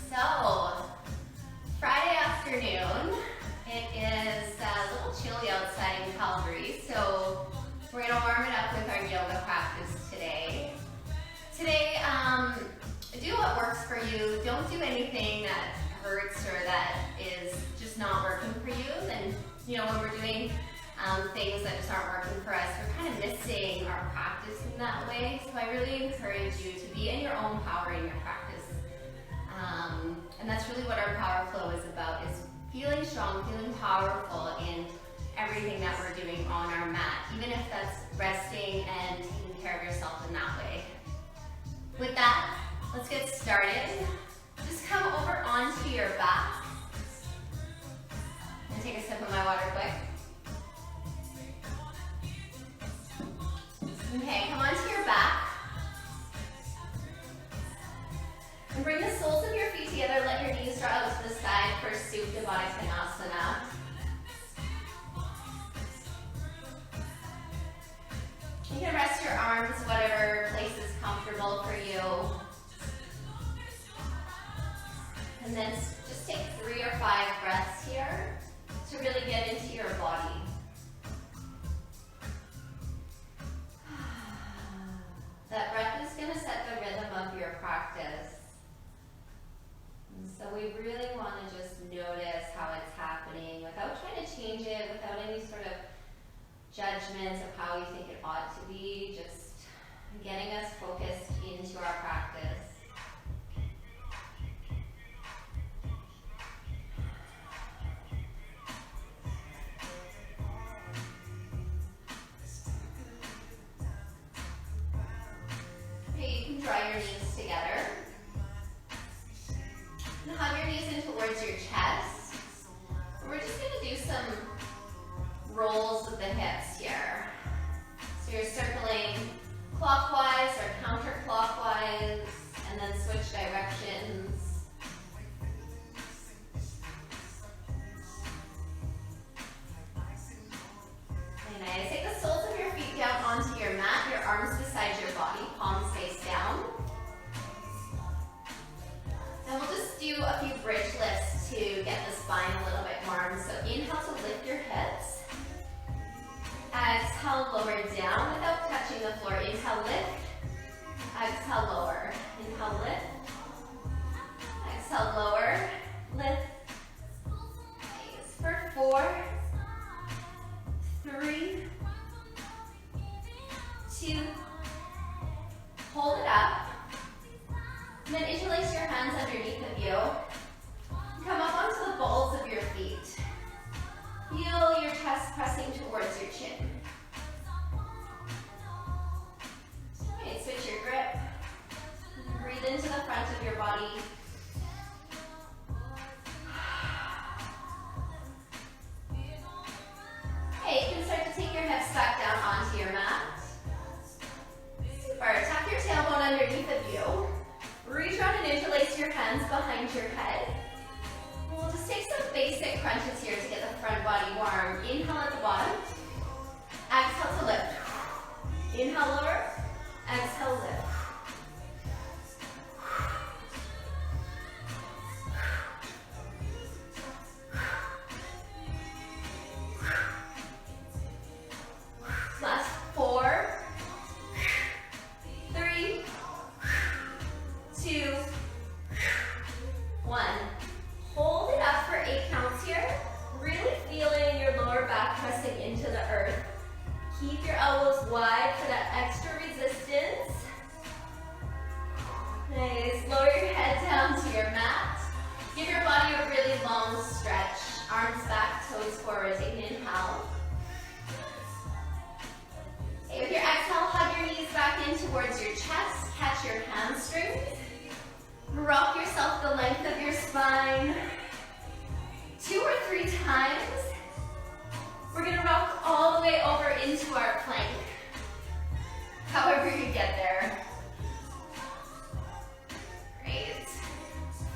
So, Friday afternoon, it is a little chilly outside in Calgary, so we're going to warm it up with our yoga practice today. Today, do what works for you. Don't do anything that hurts or that is just not working for you. And when we're doing things that just aren't working for us, we're kind of missing our practice in that way. So I really encourage you to be in your own power in your practice. And that's really what our power flow is about, is feeling strong, feeling powerful in everything that we're doing on our mat, even if that's resting and taking care of yourself in that way. With that, let's get started. Just come over onto your back and take a sip of my water quick. Okay, come onto your back. And bring the soles of your feet together. Let your knees draw out to the side for Supta Baddha Konasana. You can rest your arms whatever place is comfortable for you. And then just take 3 or 5 breaths here to really get into your body. That breath is going to set the rhythm of your practice. And so we really want to just notice how it's happening without trying to change it, without any sort of judgments of how we think it ought to be, just getting us focused into our practice. Okay, you can draw your knees together. And hug your knees in towards your chest. And we're just going to do some rolls with the hips here. So you're circling clockwise or counterclockwise, and then switch directions. Very nice. Take the soles of your feet down onto your mat, your arms beside your body, palms face down. And we'll just do a few bridge lifts to get the spine a little bit warm. So inhale to lift your hips. Exhale, lower down without touching the floor. Inhale, lift. Exhale, lower. Inhale, lift. Exhale, lower. Lift. Nice. For 4, 3, 2, hold it up. And then interlace your hands underneath of you. Come up onto the balls of your feet. Feel your chest pressing towards your chin. Okay, switch your grip. Breathe into the front of your body. Okay, you can start to take your hips back down onto your mat. Super. Tuck your tailbone underneath of you. Reach around and interlace your hands behind your head. We'll just take some basic crunches here to get the front body warm. Inhale at the bottom. Exhale to lift. Inhale, lower. Exhale, lift. Last 4, 3, 2, 1. Hold it up for 8 counts here. Really feeling your lower back pressing into the earth. Keep your elbows wide for that extra resistance. Nice. Lower your head down to your mat. Give your body a really long stretch. Arms back, toes forward. Take an inhale. Okay, with your exhale, hug your knees back in towards your chest. Catch your hamstrings. Rock yourself the length of your spine. 2 or 3 times. We're going to rock all the way over into our plank. However you get there. Great.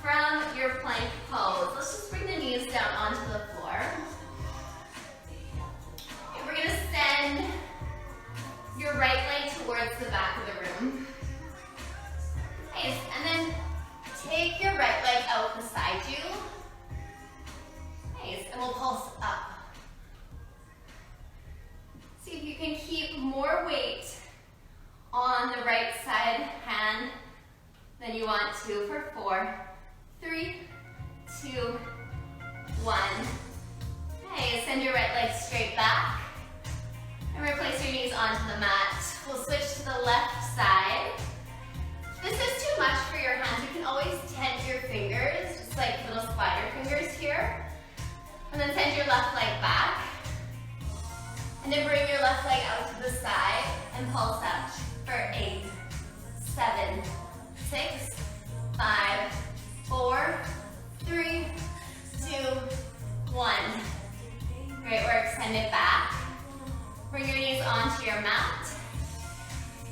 From your plank pose, let's just bring the knees down onto the floor. And we're going to send your right leg towards the back of the room. Nice. And then take your right leg out on the right side hand than you want to for 4, 3, 2, 1. Okay, send your right leg straight back and replace your knees onto the mat. We'll switch to the left side. If this is too much for your hands, you can always tent your fingers, just like little spider fingers here. And then send your left leg back. And then bring your left leg out to the side and pulse up for 8, 7, 6, 5, 4, 3, 2, 1. Great work, send it back. Bring your knees onto your mat.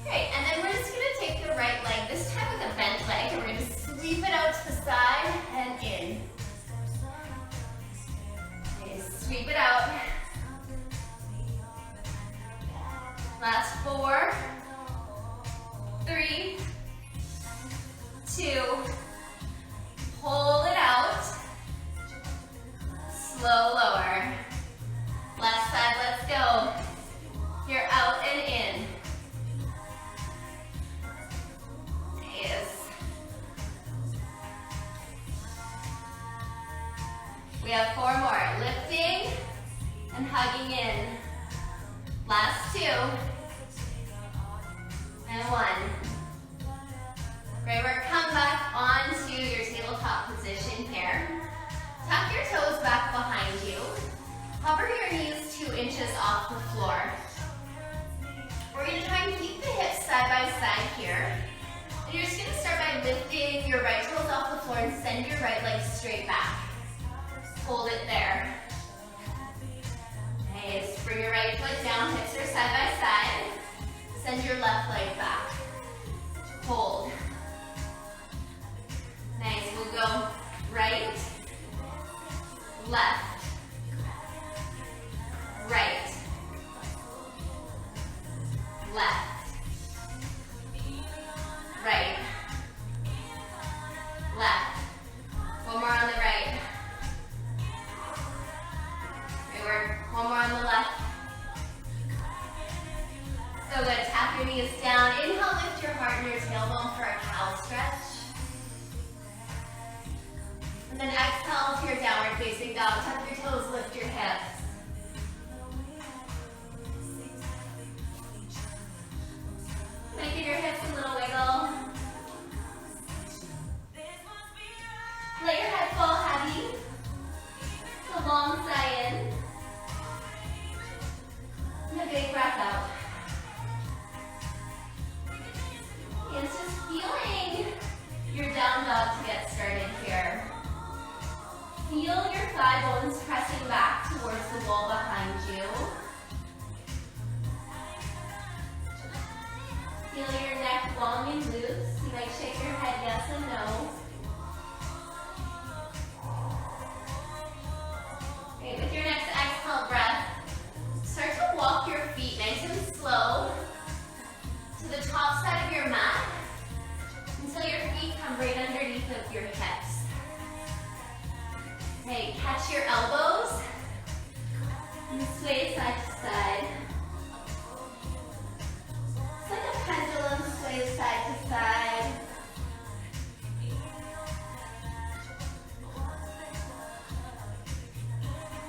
Great, and then we're just gonna take the right leg, this time with a bent leg, and we're gonna sweep it out to the side and in. Okay, sweep it out. Last 4, 3, 2, pull it out. Slow lower. Left side, let's go. You're out and in. Yes. We have 4 more. Lifting and hugging in. Last 2. And 1. Great work. Come back onto your tabletop position here. Tuck your toes back behind you. Hover your knees 2 inches off the floor. We're going to try and keep the hips side by side here. And you're just going to start by lifting your right toes off the floor and send your right leg straight back. Hold it there. Nice. Bring your right foot down, hips are side by side. Send your left leg back. Hold. Nice. We'll go right, left, right, left, right, left. One more on the right. Great work. One more on the left. So good. Tap your knees down. Inhale, lift your heart and your tailbone for a cow stretch. And then exhale to your downward facing dog. Tuck your toes, lift your hips. Gonna give your hips a little wiggle. Let your head fall heavy. A long sigh in. And a big breath out. And it's just feeling your down dog to get started here. Feel your thigh bones pressing back towards the wall behind you. Feel your neck long and loose. You might shake your head yes and no. Okay, with your next exhale breath, start to walk your feet nice and slow to the top side of your mat until your feet come right underneath of your hips. Okay, catch your elbows and sway side to side. It's like a pendulum, sway side to side.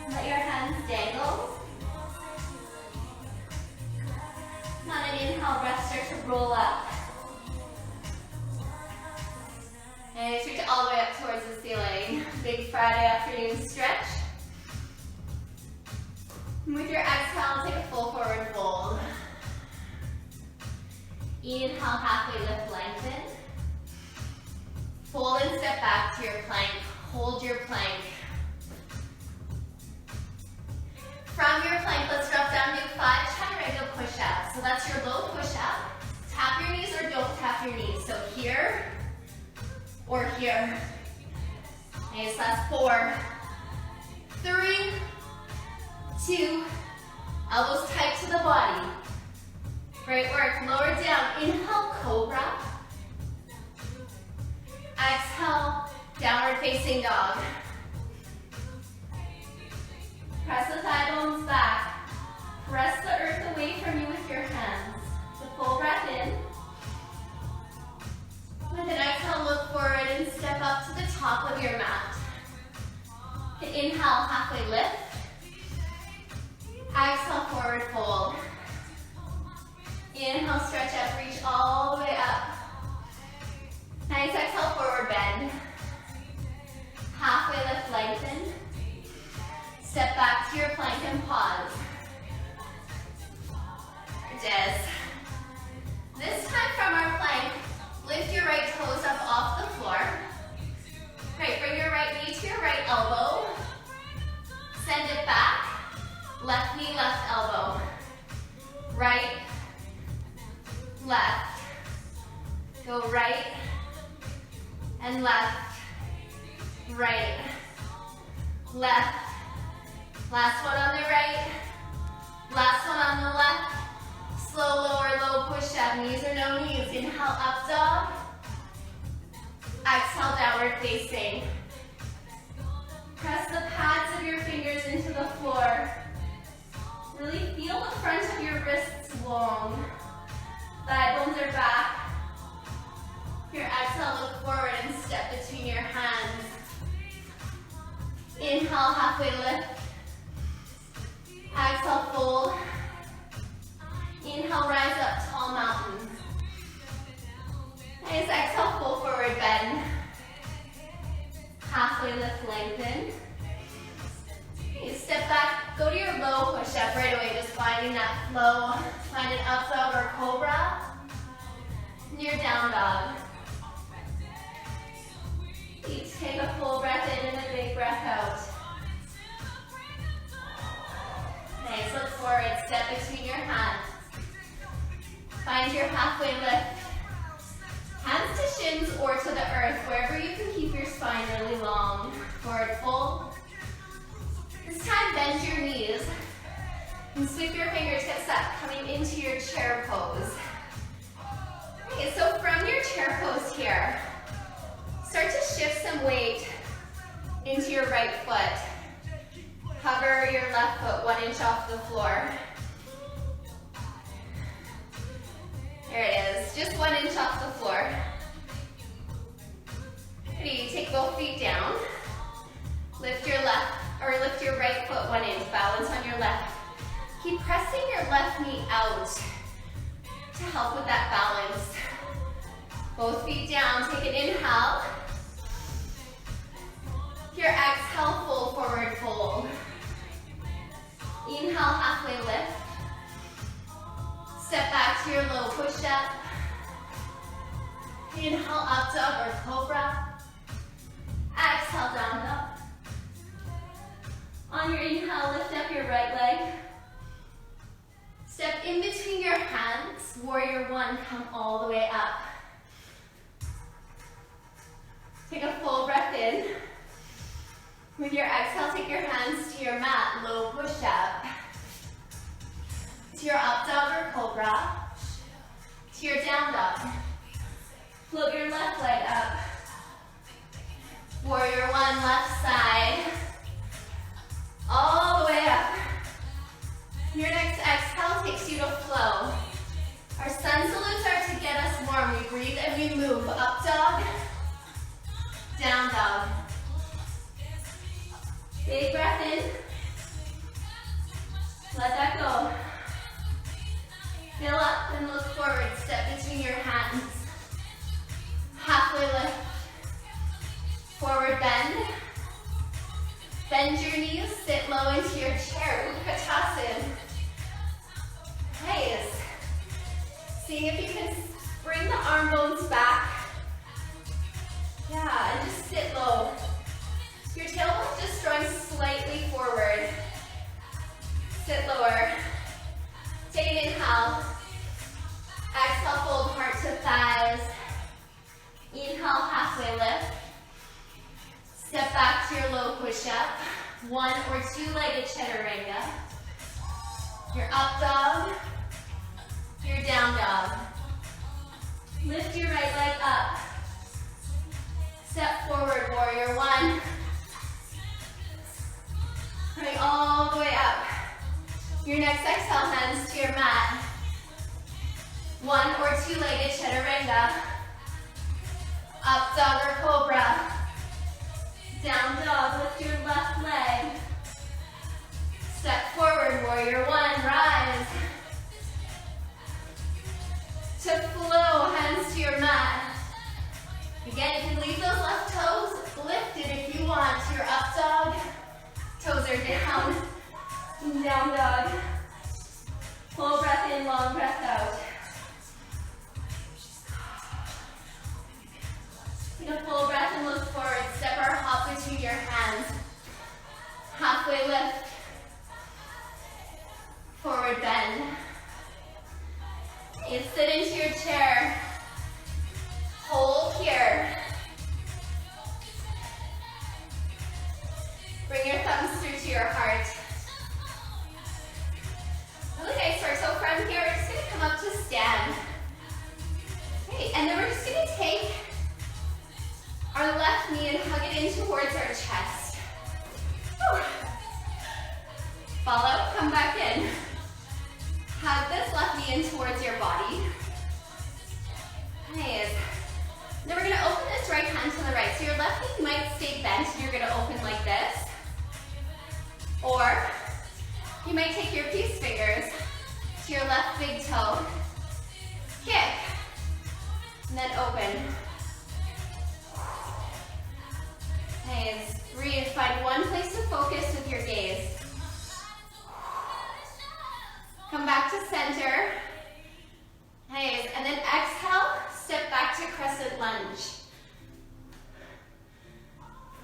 Let your hands dangle. On an inhale, breath start to roll up. And stretch all the way up towards the ceiling. Big Friday afternoon stretch. And with your exhale, take a full forward fold. Inhale, halfway lift, lengthen. Fold and step back to your plank. Hold your plank. From your plank, let's drop down, do 5 chaturanga push-ups. So that's your low push-up. Tap your knees or don't tap your knees. So here or here. Nice, last 4, 3, 2, elbows tight to the body. Great work, lower down, inhale, cobra. Exhale, downward facing dog. Press the thigh bones back. Press the earth away from you with your hands. So full breath in. Inhale, stretch up, reach all the way up. Nice, exhale, forward bend. Halfway lift, lengthen. Step back to your plank and pause. Gorgeous. This time from our plank, lift your right toes up off the floor. Great, bring your right knee to your right elbow. Send it back. Left knee, left elbow. Right, left. Go right and left. Right, left. Last one on the right. Last one on the left. Slow, lower, low push-up. Knees or no knees. Inhale, up dog. Exhale, downward facing. Press the pads of your fingers into the floor. Really feel the front of your wrists long. Thigh bones are back. Your exhale, look forward and step between your hands. Inhale, halfway lift. Exhale, fold. Inhale, rise up, tall mountain. Nice, exhale, full forward bend. Halfway lift, lengthen. Okay, step back, go to your low push-up right away, just finding that flow. Find an up dog or cobra. And your down dog. Each take a full breath in and a big breath out. Nice, look forward, step between your hands. Find your halfway lift. Hands to shins or to the earth, wherever you can keep your spine really long. Forward fold. This time bend your knees and sweep your fingertips up, coming into your chair pose. Okay, so from your chair pose here, start to shift some weight into your right foot. Hover your left foot 1 inch off the floor. There it is, just 1 inch off the floor. Ready, take both feet down. Lift your right foot 1 inch, balance on your left. Keep pressing your left knee out to help with that balance. Both feet down, take an inhale. Your exhale, full forward fold. Inhale, halfway lift. Step back to your low push-up. Inhale, up dog or cobra. Exhale, down dog. On your inhale, lift up your right leg. Step in between your hands. Warrior one, come all the way up. Take a full breath in. With your exhale, take your hands to your mat, low push-up. To your up dog or cobra. To your down dog. Float your left leg up. Warrior one, left side. All the way up. Your next exhale takes you to flow. Our sun salutes are to get us warm. We breathe and we move. Up dog, down dog. Big breath in. Let that go. Fill up and look forward. Step between your hands. Halfway lift. Forward bend. Bend your knees. Sit low into your chair. Utkatasana. Nice. Seeing if you can bring the arm bones back. Yeah, and just sit low. Your tailbone just drawing slightly forward. Sit lower. Take an inhale. Exhale, fold heart to thighs. Inhale, halfway lift. Step back to your low push-up. 1 or 2-legged chaturanga. Your up dog. Your down dog. Lift your right leg up. Step forward, warrior one. Coming all the way up. Your next exhale, hands to your mat. 1 or 2-legged chaturanga. Up dog or cobra. Down dog, lift your left leg. Step forward, warrior one, rise. to flow, hands to your mat. Again, you can leave those left toes lifted if you want. Your up dog, toes are down, down dog. Full breath in, long breath out. Take a full breath and look forward. Step or hop between your hands. Halfway lift. Forward bend. You sit into your chair. Hold here. Bring your thumbs through to your heart. Really nice work. So from here, we're just going to come up to stand. Okay, and then we're just going to take our left knee and hug it in towards our chest. Whew. Follow, come back in. Hug this left knee in towards your body. Nice. Then we're going to open this right hand to the right. So your left knee might stay bent and you're going to open like this. Or you might take your peace fingers to your left big toe. Kick. And then open. Nice. Breathe. Find one place to focus with your gaze. Come back to center. Nice. And then exhale, step back to crescent lunge.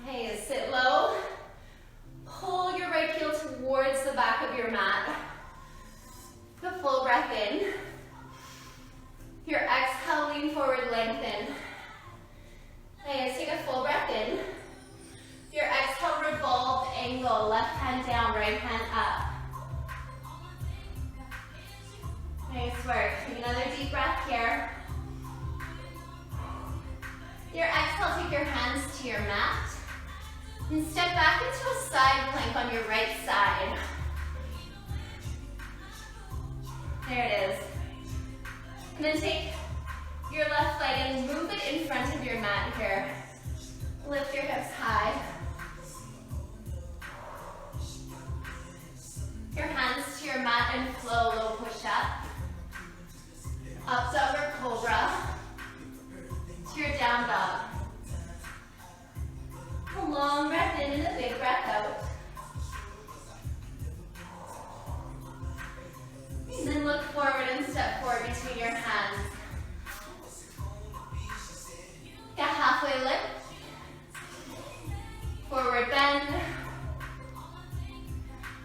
Nice. Sit low. Pull your right heel towards the back of your mat. Take a full breath in. Your exhale, lean forward, lengthen. Nice. Take a full breath in. Your exhale, revolved angle. Left hand down, right hand up. Nice work. Take another deep breath here. Your exhale, take your hands to your mat. And step back into a side plank on your right side. There it is. And then take your left leg and move it in front of your mat here. Lift your hips high. Your hands to your mat and flow, low push up. Up dog or cobra. To your down dog. A long breath in and a big breath out. And then look forward and step forward between your hands. Get halfway lift. Forward bend.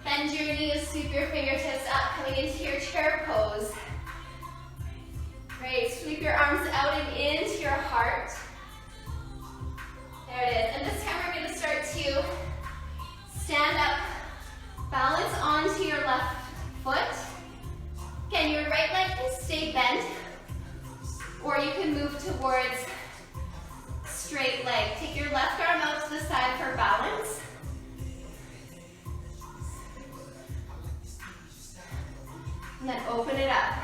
Bend your knees, sweep your fingertips up, coming into your chair pose. Great, sweep your arms out and into your heart. There it is. And this time we're going to start to stand up, balance onto your left foot. Again, your right leg can stay bent, or you can move towards straight leg. Take your left arm out to the side for balance. And then open it up.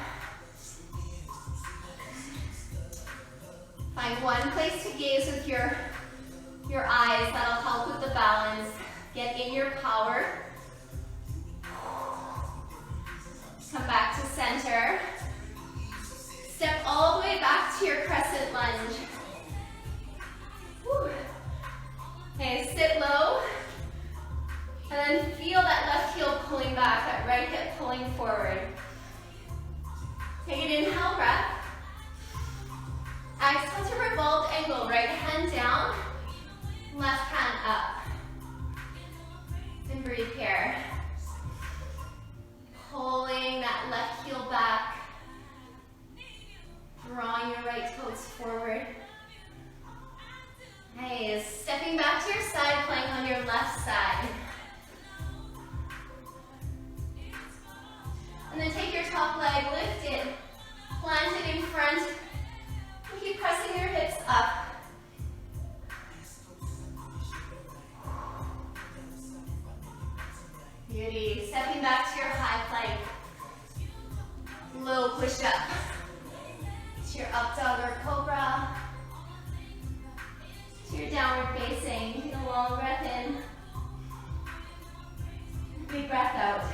Find one place to gaze with your eyes. That'll help with the balance. Get in your power. Come back to center. Step all the way back to your crescent lunge. Whew. Okay, sit low. And then feel that left heel pulling back, that right hip pulling forward. Take an inhale breath. Exhale to revolved angle, right hand down, left hand up. And breathe here. Pulling that left heel back. Drawing your right toes forward. Nice. Stepping back to your side plank on your left side. And then take your top leg, lift it, plant it in front, and keep pressing your hips up. Beauty. Stepping back to your high plank. Low push up. To your up dog or cobra. To your downward facing. Take a long breath in. Big breath out.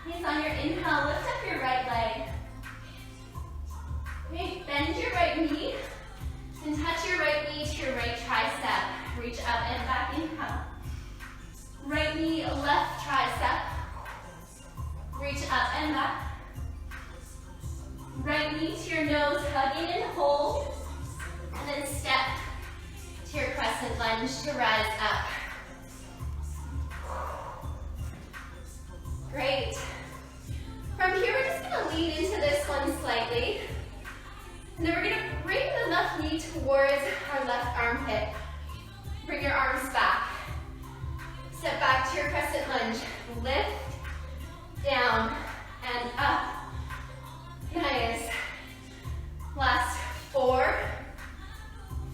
Hands on your inhale. crescent lunge to rise up. Great. From here, we're just gonna lean into this one slightly. And then we're gonna bring the left knee towards our left armpit. Bring your arms back. Step back to your crescent lunge. Lift, down, and up. Nice. Last 4,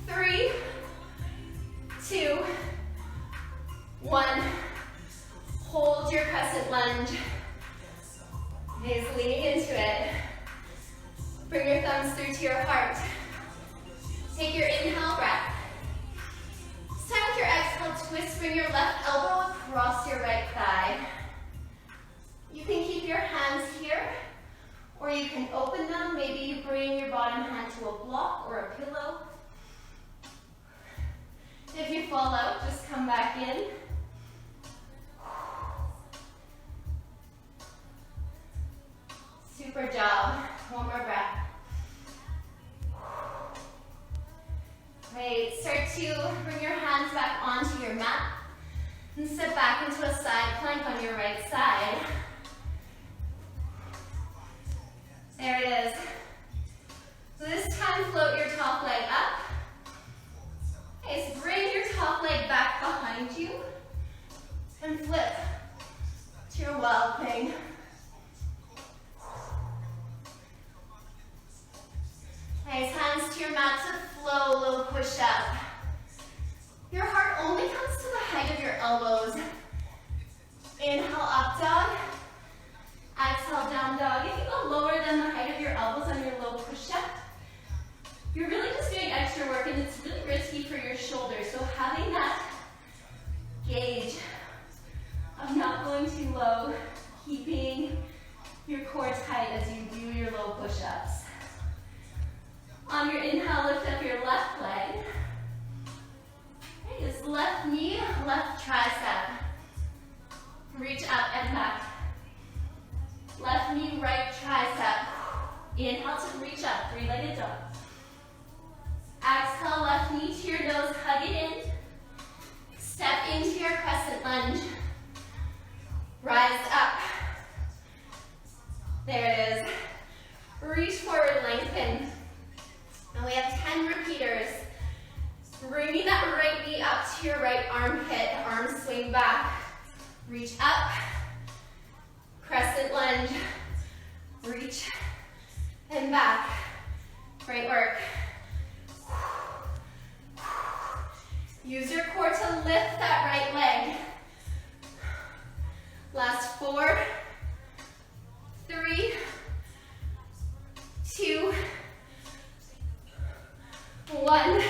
3, 2, 1. Hold your crescent lunge. Nice, leaning into it. Bring your thumbs through to your heart. Take your inhale breath. This time with your exhale, twist, bring your left elbow across your right thigh. You can keep your hands here, or you can open them. Maybe you bring your bottom hand to a block or a pillow. If you fall out, just come back in. Super job. One more breath. Great. Start to bring your hands back onto your mat and step back into a side plank on your right side. There it is. So this time, float your top leg up. Okay, so bring your top leg back behind you and flip to your wild thing. Nice, hands to your mat to flow, little push up. Your heart only comes to the height of your elbows. Inhale, up dog. Exhale, down dog. If you go lower than the height of your elbows on your low push up, you're really just doing extra work and it's really risky for your shoulders. So having that gauge of not going too low, keeping your core tight as you do your low push-ups. On your inhale, lift up your left leg. Okay, just left knee, left tricep. Reach up and back. Left knee, right tricep. Inhale to reach up, three-legged dog. Exhale, left knee to your nose, hug it in. Step into your crescent lunge. Rise up. There it is. Reach forward, lengthen. And we have 10 repeaters. Bringing that right knee up to your right armpit. Arms swing back. Reach up. Crescent lunge. Reach and back. Great work. Use your core to lift that right leg. Last 4, 3, 2, 1.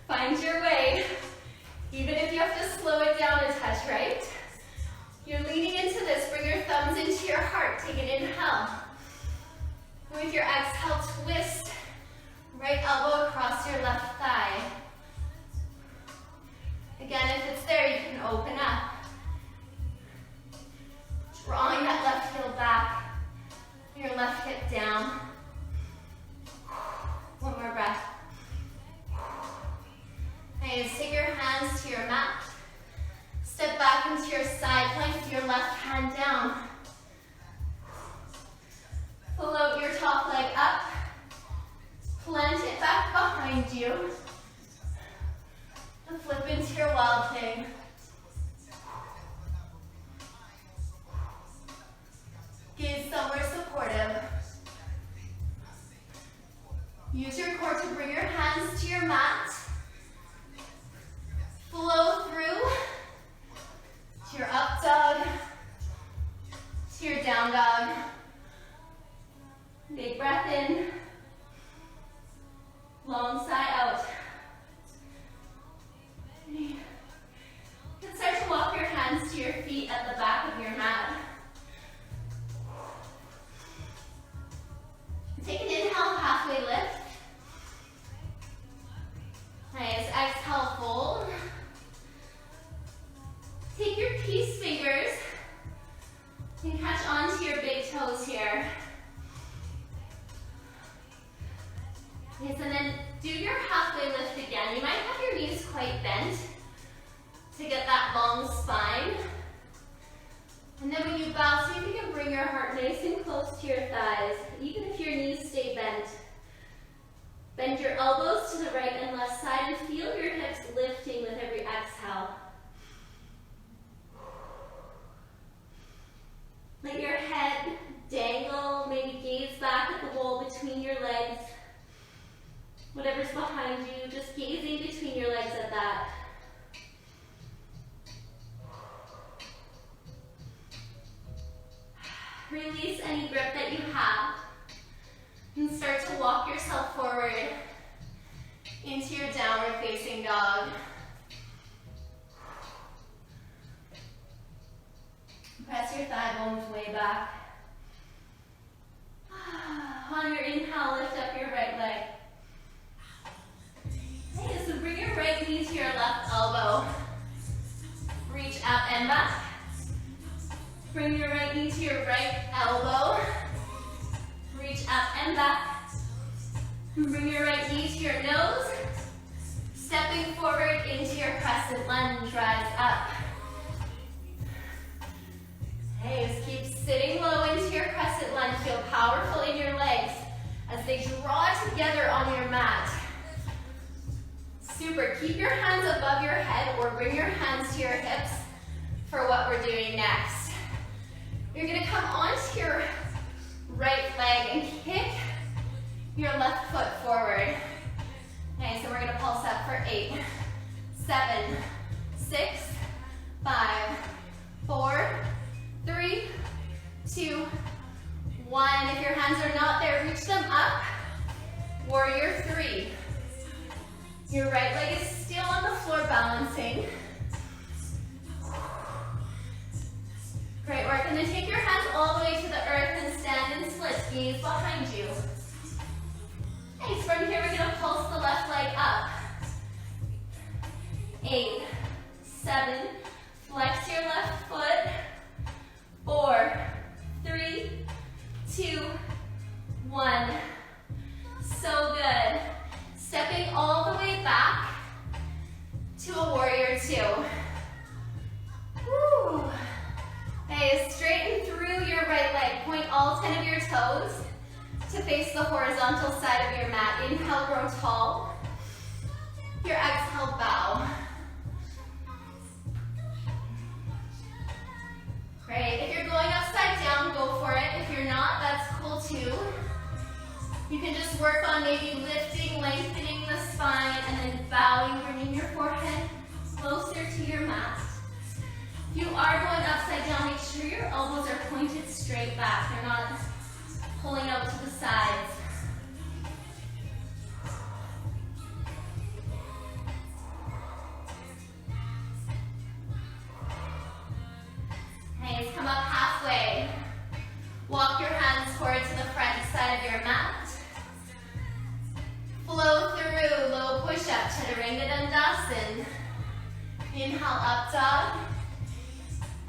Find your way. Even if you have to slow it down a touch, right? You're leaning into this. Bring your thumbs into your heart. Take an inhale. With your exhale, twist. Right elbow across your left thigh. Again, if it's there, you can open up. Drawing that left heel back. Your left hip down. One more breath. Nice. Take your hands to your mat. Step back into your side plank with your left hand down. Float your top leg up. Plant it back behind you. And flip into your wild thing. Gaze somewhere supportive. Use your core to bring your hands to your mat. Flow through to your up dog, to your down dog. Big breath in. Long sigh out. You can start to walk your hands to your feet at the back of your mat. Take an inhale, halfway lift. Nice, exhale, fold. Take your peace fingers and catch onto your big toes here. Yes, and then do your halfway lift again. You might have your knees quite bent to get that long spine. And then when you bow, see if you can bring your heart nice and close to your thighs, even if your knees stay bent. Bend your elbows to the right and left side and feel your hips lifting with every exhale. Let your head dangle, maybe gaze back at the wall between your legs. Whatever's behind you, just gazing between your legs at that. Release any grip that you have and start to walk yourself forward into your downward facing dog. Press your thigh bones way back. On your inhale, lift up your right leg. Okay, so bring your right knee to your left elbow. Reach up and back. Bring your right knee to your right elbow. Reach up and back. Bring your right knee to your nose. Stepping forward into your crescent lunge, rise up. Okay, just keep sitting low into your crescent lunge. Feel powerful in your legs as they draw together on your mat. Super. Keep your hands above your head or bring your hands to your hips for what we're doing next. You're going to come onto your right leg and kick your left foot forward. Okay, so we're going to pulse up for 8, 7, 6, 5, 4, 3, 2, 1. If your hands are not there, reach them up. Warrior 3. Your right leg is still on the floor balancing. Great work. And then take your hands all the way to the earth and stand and split. Gaze behind you. Okay, so from here we're going to pulse the left leg up. 8, 7, flex your left foot. 4, 3, 2, 1. So good. Stepping all the way back to a warrior 2. Woo. Okay, straighten through your right leg. Point all 10 of your toes to face the horizontal side of your mat. Inhale, grow tall. Your exhale, bow. Great. If you're going upside down, go for it. If you're not, that's cool too. You can just work on maybe lifting, lengthening the spine, and then bowing, bringing your forehead closer to your mat. If you are going upside down, make sure your elbows are pointed straight back. They're not pulling out to the sides. Okay, come up halfway. Walk your hands forward to the front side of your mat. Flow through, low push-up, Chaturanga Dandasana. Inhale, up dog.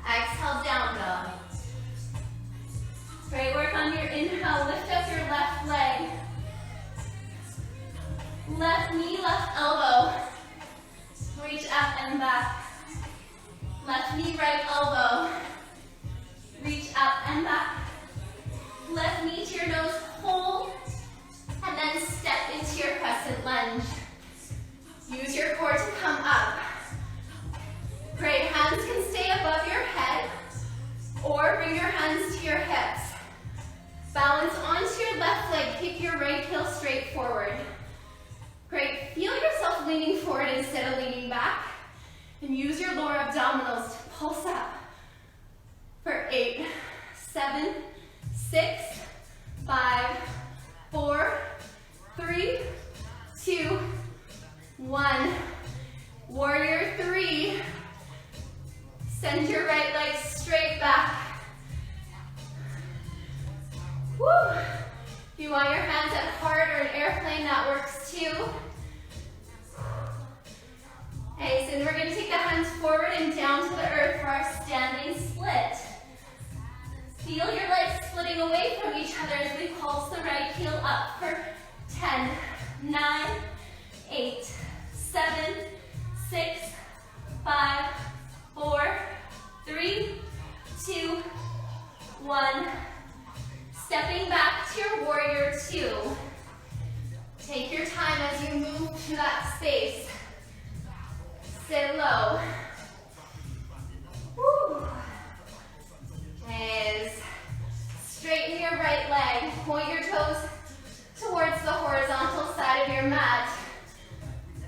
Exhale, down dog. Great work on your inhale. Lift up your left leg. Left knee, left elbow. Reach up and back. Left knee, right elbow. Reach up and back. Left knee to your nose, hold, and then step into your crescent lunge. Use your core to come up. Great, hands can stay above your head, or bring your hands to your hips. Balance onto your left leg, kick your right heel straight forward. Great, feel yourself leaning forward instead of leaning back, and use your lower abdominals to pulse up for 8, 7, 6, 5, 4, 3, 2, 1. Warrior 3. Send your right leg straight back. Woo. If you want your hands at heart or an airplane, that works too. Okay, so then we're going to take the hands forward and down to the earth for our standing split. Feel your legs splitting away from each other as we pulse the right heel up for 10, 9, 8, 7, 6, 5, 4, 3, 2, 1. Stepping back to your warrior 2. Take your time as you move to that space. Sit low. Woo. Nice. Straighten your right leg. Point your toes towards the horizontal side of your mat.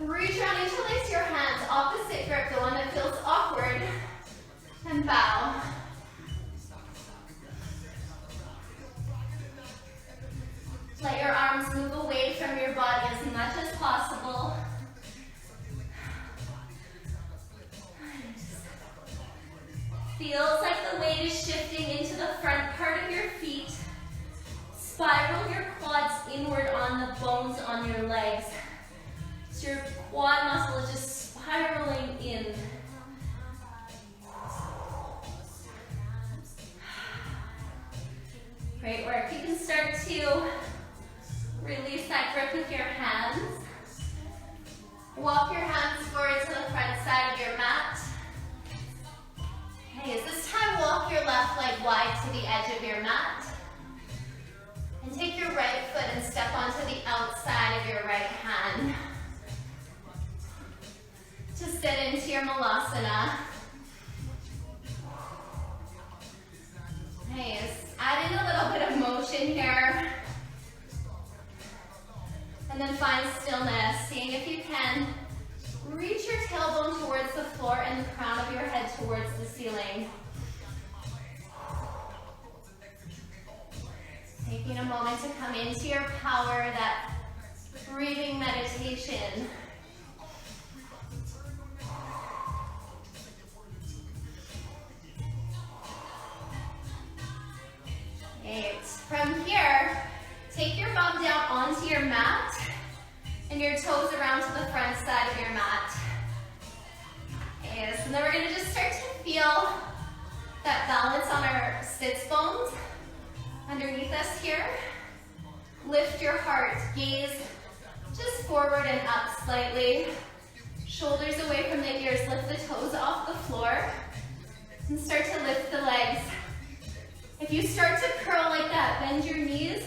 Reach around, interlace your hands. Opposite grip, the one that feels awkward. And bow. Let your arms move away from your body as much as possible. Feels like the weight is shifting into the front part of your feet. Spiral your quads inward on the bones on your legs. So your quad muscle is just spiraling in. Great work. You can start to release that grip with your hands. Walk your hands forward to the front side of your mat. Okay, as this time, walk your left leg wide to the edge of your mat. And take your right foot and step onto the outside of your right hand. To sit into your malasana. Nice. Add in a little bit of motion here. And then find stillness, seeing if you can reach your tailbone towards the floor and the crown of your head towards the ceiling. Taking a moment to come into your power, that breathing meditation. Great. From here, take your bum down onto your mat and your toes around to the front side of your mat. Yes, and then we're going to just start to feel that balance on our sits bones underneath us here. Lift your heart, gaze just forward and up slightly. Shoulders away from the ears, lift the toes off the floor and start to lift the legs. If you start to curl like that, bend your knees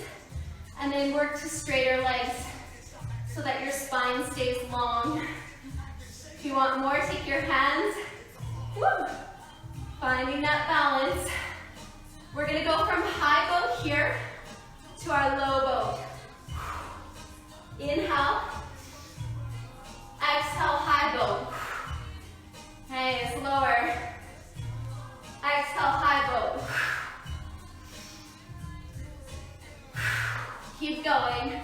and then work to straighter legs so that your spine stays long. If you want more, take your hands. Woo. Finding that balance. We're gonna go from high boat here to our low boat. Inhale. Exhale, high boat. Nice, lower. Exhale, high boat. Keep going.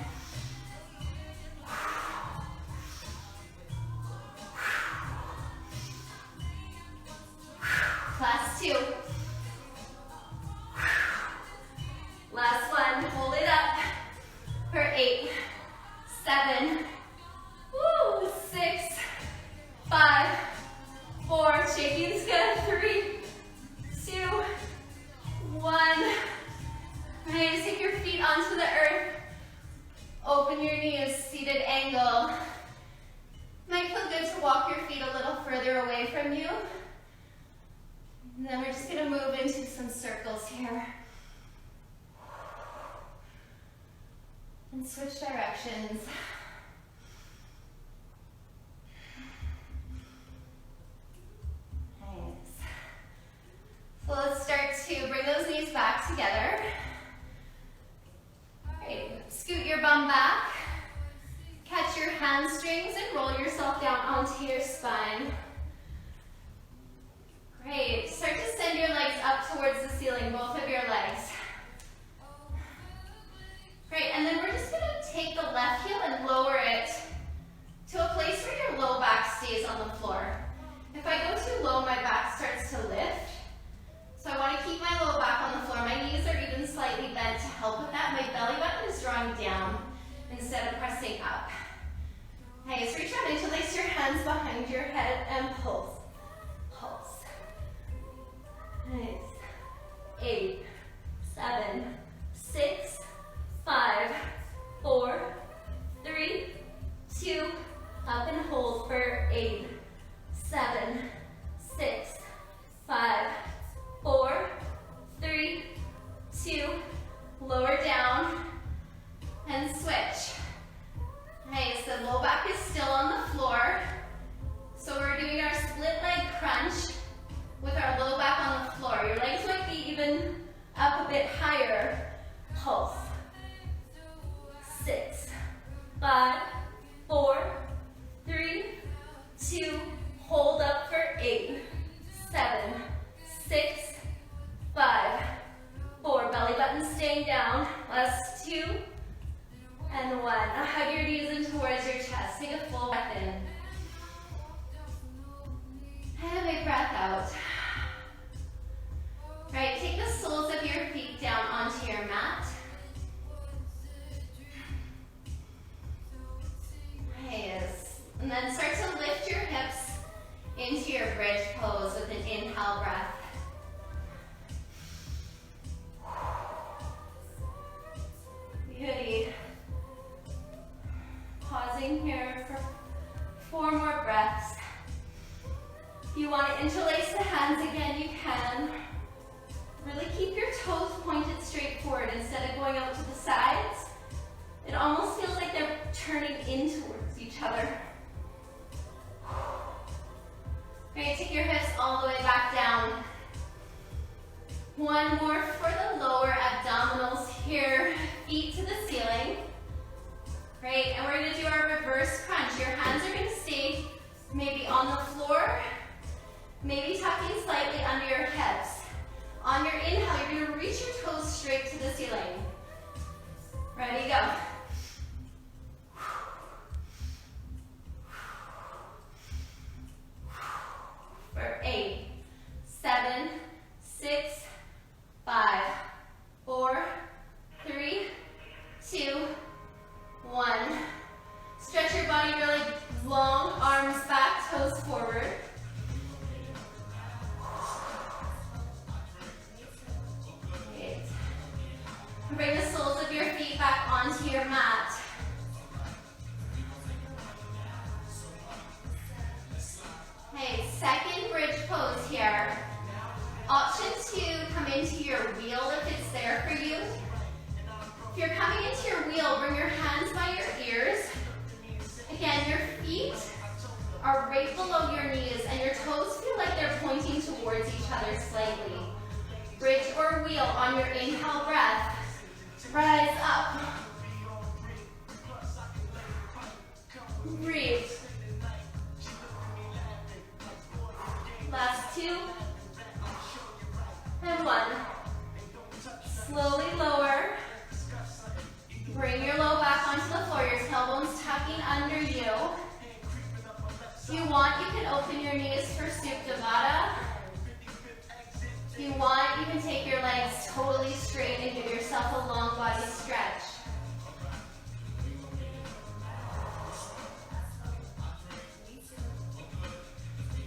Last 2. Last one, hold it up for 8, 7, woo, 6, 5, 4, shaking's good, 3, 2, 1. Nice, take your feet onto the earth. Open your knees, seated angle. Might feel good to walk your feet a little further away from you. And then we're just gonna move into some circles here. And switch directions. Nice. So let's start to bring those knees back together. All right, scoot your bum back. Catch your hamstrings and roll yourself down onto your spine. Great. Start to send your legs up towards the ceiling, both of your legs. Great, and then we're just going to take the left heel and lower it to a place where your low back stays on the floor. If I go too low, my back starts to lift. So I want to keep my low back on the floor. My knees are even slightly bent to help with that. My belly button is drawing down instead of pressing up. Okay, so reach out, interlace your hands behind your head and pulse. Pulse. Nice. 8, 7, 6, 5, 4, 3, 2, up and hold And one. Now hug your knees in towards your chest. Take a full breath in. And a big breath out. Right, take the soles of your feet down onto your mat. Nice. And then start to lift your hips into your bridge pose with an inhale breath. Goodie. Pausing here for 4 more breaths. If you want to interlace the hands again, you can. Really keep your toes pointed straight forward instead of going out to the sides. It almost feels like they're turning in towards each other. Great, take your hips all the way back down. One more for the lower abdominals here. Feet to the ceiling. Great, and we're going to do our reverse crunch. Your hands are going to stay maybe on the floor, maybe tucking slightly under your hips. On your inhale, you're going to reach your toes straight to the ceiling. Ready, go. For 8, 7, 6, 5, 4, 3, 2, 1. Stretch your body really long, arms back, toes forward. Great. Bring the soles of your feet back onto your mat. Okay, second bridge pose here. Option to come into your wheel if it's there for you. If you're coming into your wheel, bring your hands by your ears. Again, your feet are right below your knees and your toes feel like they're pointing towards each other slightly. Bridge or wheel on your inhale breath. Rise up. Breathe. Last 2. And 1. Slowly lower. Bring your low back onto the floor. Your tailbone's tucking under you. If you want, you can open your knees for Supta Baddha. If you want, you can take your legs totally straight and give yourself a long body stretch.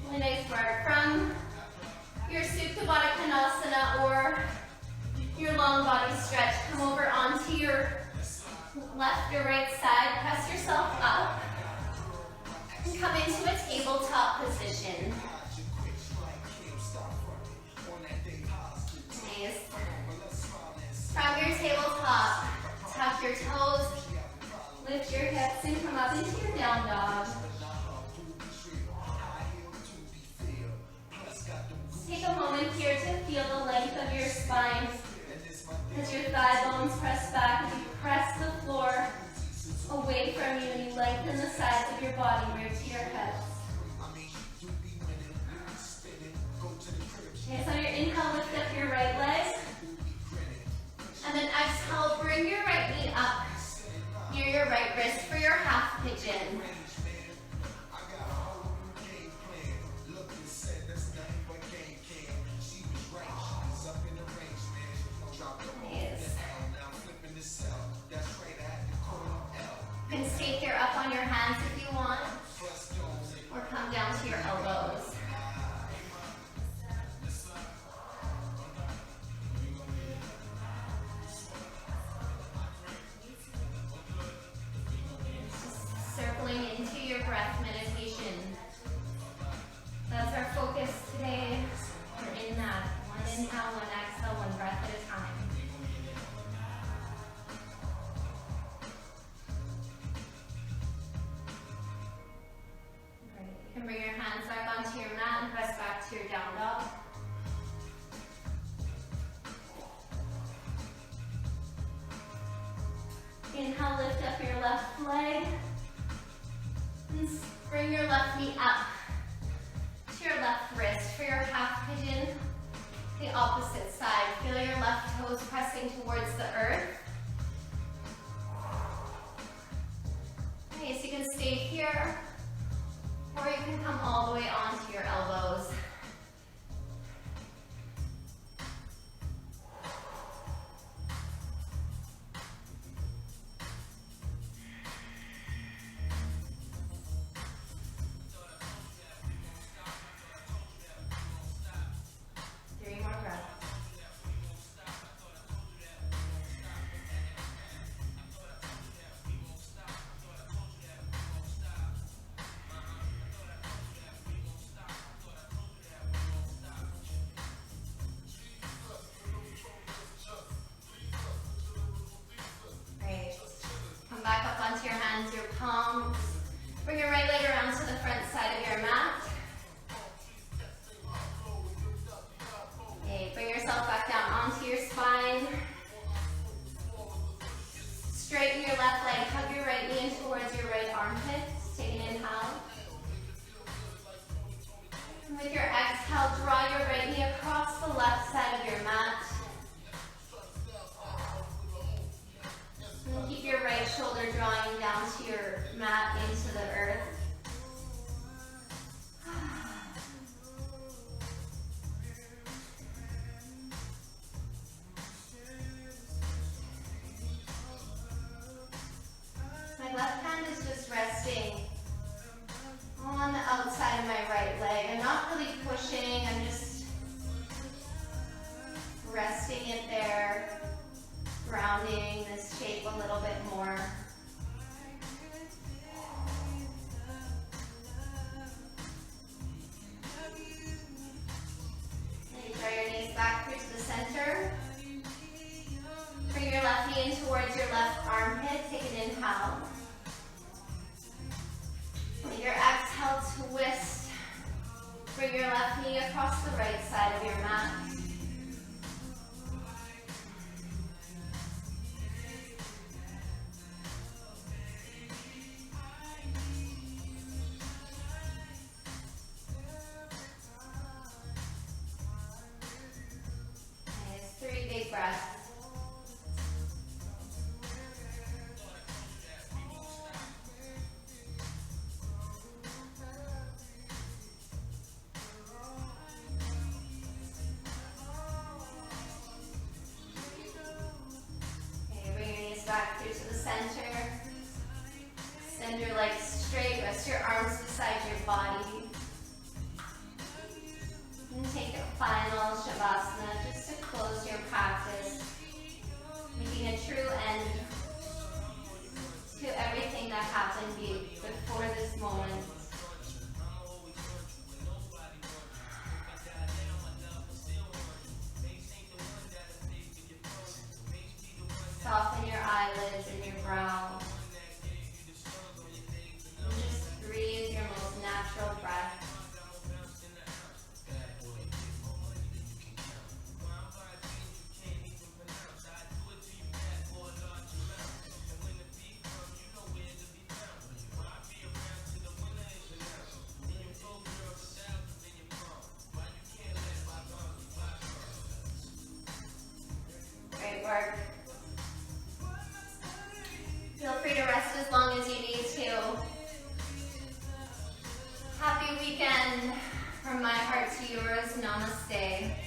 Really nice work. From your Supta Baddha Konasana or your long body stretch, come over onto your left or right side. Press yourself up and come into a tabletop position. Nice. From your tabletop, tuck your toes, lift your hips, and come up into your down dog. Take a moment here to feel the length of your spine as your thigh bones press back, as you press the floor away from you and you lengthen the sides of your body right to your hips. Okay, so on your inhale, lift up your right leg. And then exhale, bring your right knee up near your right wrist for your half pigeon. You can stay here up on your hands if you want, or come down to your elbows. Just circling into your breath meditation. That's our focus today. We're in that. One inhale, one exhale, one breath at a time. You can bring your hands back onto your mat and press back to your down dog. Inhale, lift up your left leg. And bring your left knee up to your left wrist for your half pigeon. The opposite side. Feel your left toes pressing towards the earth. here, or you can come all the way onto your elbows. Back up onto your hands, your palms. Bring your right leg around to the front side of your mat. Okay, bring yourself back down onto your spine. Straighten your left leg, hug your right knee in towards your right armpit. Take an inhale. And with your exhale, draw your right knee across the left side of your mat. And keep your right shoulder drawing down to your mat into the earth. My left hand is just resting on the outside of my right leg. I'm not really pushing, I'm just resting it there. Grounding this shape a little bit more. And you draw your knees back through to the center. Bring your left knee in towards your left armpit. Take an inhale. With your exhale, twist. Bring your left knee across the right side of your mat. Breath. Okay, bring your knees back through to the center. Extend your legs straight, rest your arms beside your body. And take a final Shavasana just to close your practice, making a true end to everything that happened before this moment. Soften your eyelids and your brow. And just breathe your most natural breath. Work. Feel free to rest as long as you need to. Happy weekend from my heart to yours. Namaste.